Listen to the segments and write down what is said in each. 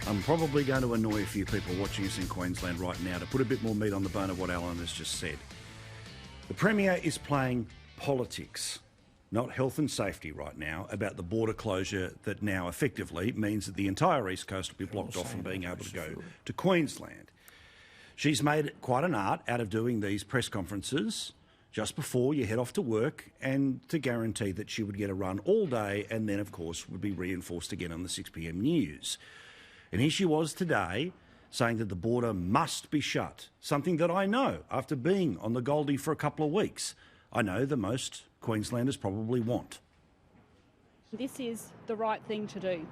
I'm probably going to annoy a few people watching us in Queensland right now to put a bit more meat on the bone of what Alan has just said. The Premier is playing politics, not health and safety right now, about the border closure that now effectively means that the entire East Coast will be blocked off from being able to go to Queensland. She's made quite an art out of doing these press conferences just before you head off to work and to guarantee that she would get a run all day and then, of course, would be reinforced again on the 6 p.m. news. And here she was today saying that the border must be shut, something that I know after being on the Goldie for a couple of weeks. I know the most Queenslanders probably want. This is the right thing to do.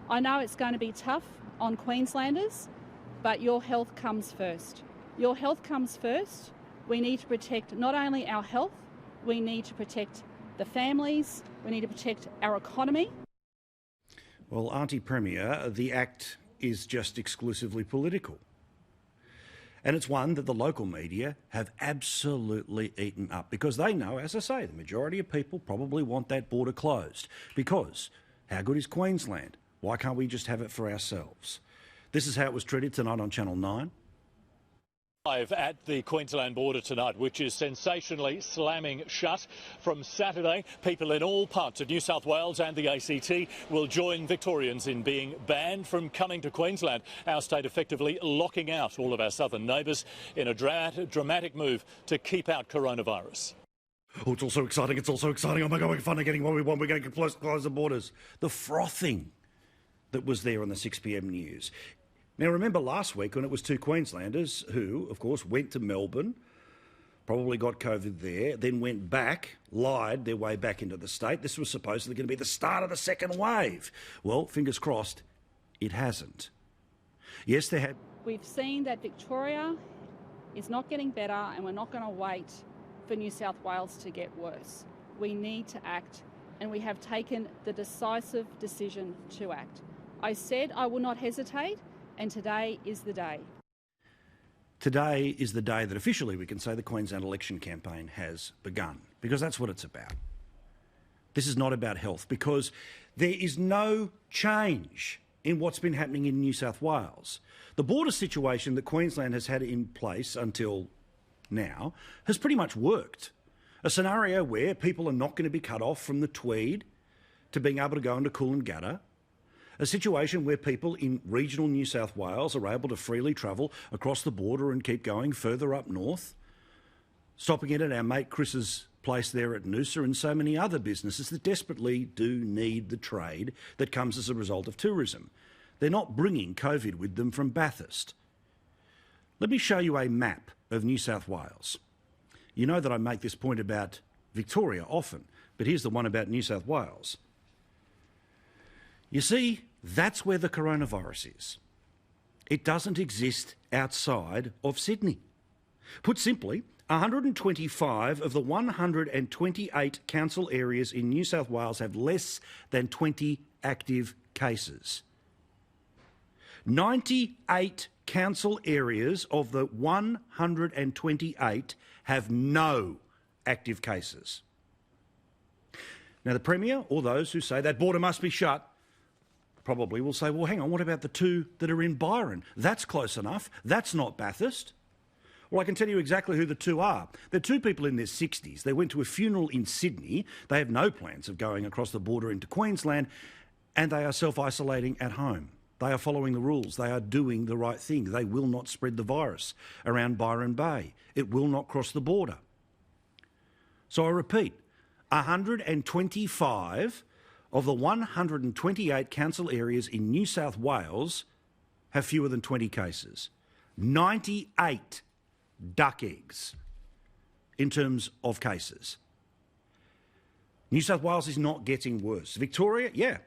I know it's going to be tough on Queenslanders, but your health comes first. Your health comes first. We need to protect not only our health, we need to protect the families, we need to protect our economy. Well, Aunty Premier, the act is just exclusively political. And it's one that the local media have absolutely eaten up because they know, as I say, the majority of people probably want that border closed. Because how good is Queensland? Why can't we just have it for ourselves? This is how it was treated tonight on Channel 9. Live at the Queensland border tonight, which is sensationally slamming shut. From Saturday, people in all parts of New South Wales and the ACT will join Victorians in being banned from coming to Queensland, our state effectively locking out all of our southern neighbours in a dramatic move to keep out coronavirus. Oh, it's also exciting, Oh my God, we're finally getting what we want. We're going to close the borders. The frothing that was there on the 6 p.m. news. Now, remember last week when it was two Queenslanders who, of course, went to Melbourne, probably got COVID there, then went back, lied their way back into the state. This was supposedly going to be the start of the second wave. Well, fingers crossed, it hasn't. Yes, there have. We've seen that Victoria is not getting better and we're not going to wait for New South Wales to get worse. We need to act, and we have taken the decisive decision to act. I said I will not hesitate. And today is the day. Today is the day that officially we can say the Queensland election campaign has begun, because that's what it's about. This is not about health, because there is no change in what's been happening in New South Wales. The border situation that Queensland has had in place until now has pretty much worked. A scenario where people are not going to be cut off from the Tweed to being able to go into Coolangatta. A situation where people in regional New South Wales are able to freely travel across the border and keep going further up north, stopping in at our mate Chris's place there at Noosa and so many other businesses that desperately do need the trade that comes as a result of tourism. They're not bringing COVID with them from Bathurst. Let me show you a map of New South Wales. You know that I make this point about Victoria often, but here's the one about New South Wales. You see, that's where the coronavirus is. It doesn't exist outside of Sydney. Put simply, 125 of the 128 council areas in New South Wales have less than 20 active cases. 98 council areas of the 128 have no active cases. Now, the Premier, or those who say that border must be shut, probably will say, well, hang on, what about the two that are in Byron? That's close enough. That's not Bathurst. Well, I can tell you exactly who the two are. They're two people in their 60s. They went to a funeral in Sydney. They have no plans of going across the border into Queensland, and they are self-isolating at home. They are following the rules. They are doing the right thing. They will not spread the virus around Byron Bay. It will not cross the border. So I repeat, 125 of the 128 council areas in New South Wales have fewer than 20 cases. 98 duck eggs in terms of cases. New South Wales is not getting worse. Victoria, yeah.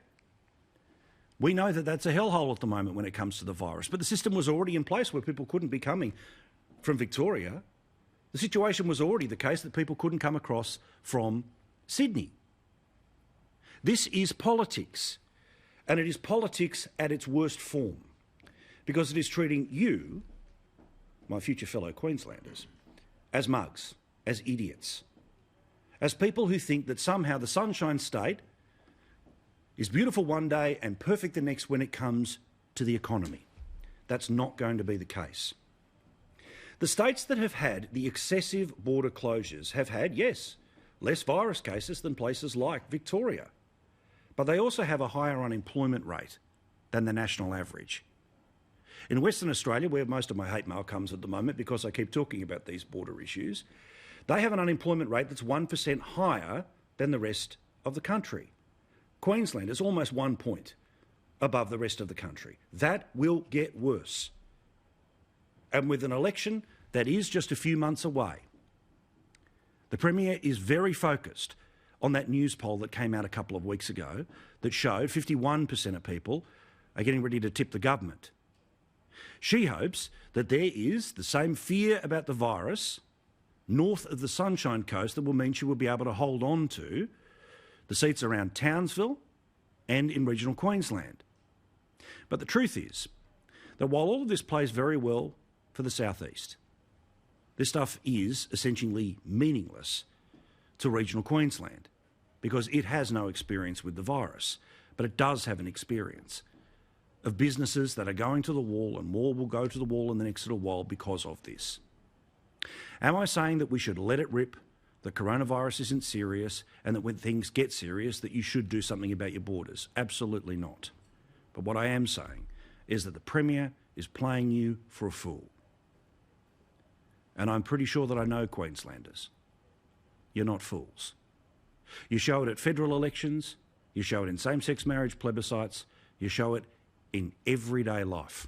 We know that that's a hellhole at the moment when it comes to the virus, but the system was already in place where people couldn't be coming from Victoria. The situation was already the case that people couldn't come across from Sydney. This is politics, and it is politics at its worst form, because it is treating you, my future fellow Queenslanders, as mugs, as idiots, as people who think that somehow the Sunshine State is beautiful one day and perfect the next when it comes to the economy. That's not going to be the case. The states that have had the excessive border closures have had, yes, less virus cases than places like Victoria, but they also have a higher unemployment rate than the national average. In Western Australia, where most of my hate mail comes at the moment because I keep talking about these border issues, they have an unemployment rate that's 1% higher than the rest of the country. Queensland is almost 1 point above the rest of the country. That will get worse. And with an election that is just a few months away, the Premier is very focused on that news poll that came out a couple of weeks ago that showed 51% of people are getting ready to tip the government. She hopes that there is the same fear about the virus north of the Sunshine Coast that will mean she will be able to hold on to the seats around Townsville and in regional Queensland. But the truth is that while all of this plays very well for the southeast, this stuff is essentially meaningless to regional Queensland because it has no experience with the virus, but it does have an experience of businesses that are going to the wall, and more will go to the wall in the next little while because of this. Am I saying that we should let it rip, that coronavirus isn't serious, and that when things get serious that you should do something about your borders? Absolutely not. But what I am saying is that the Premier is playing you for a fool. And I'm pretty sure that I know Queenslanders. You're not fools. You show it at federal elections, you show it in same-sex marriage plebiscites, you show it in everyday life.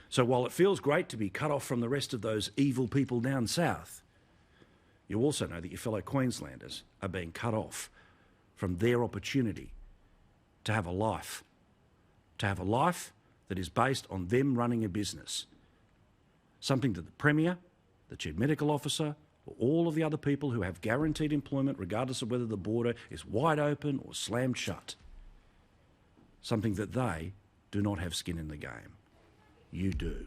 So while it feels great to be cut off from the rest of those evil people down south, you also know that your fellow Queenslanders are being cut off from their opportunity to have a life that is based on them running a business, something that the Premier, the Chief Medical Officer, or all of the other people who have guaranteed employment, regardless of whether the border is wide open or slammed shut, something that they do not have skin in the game. You do.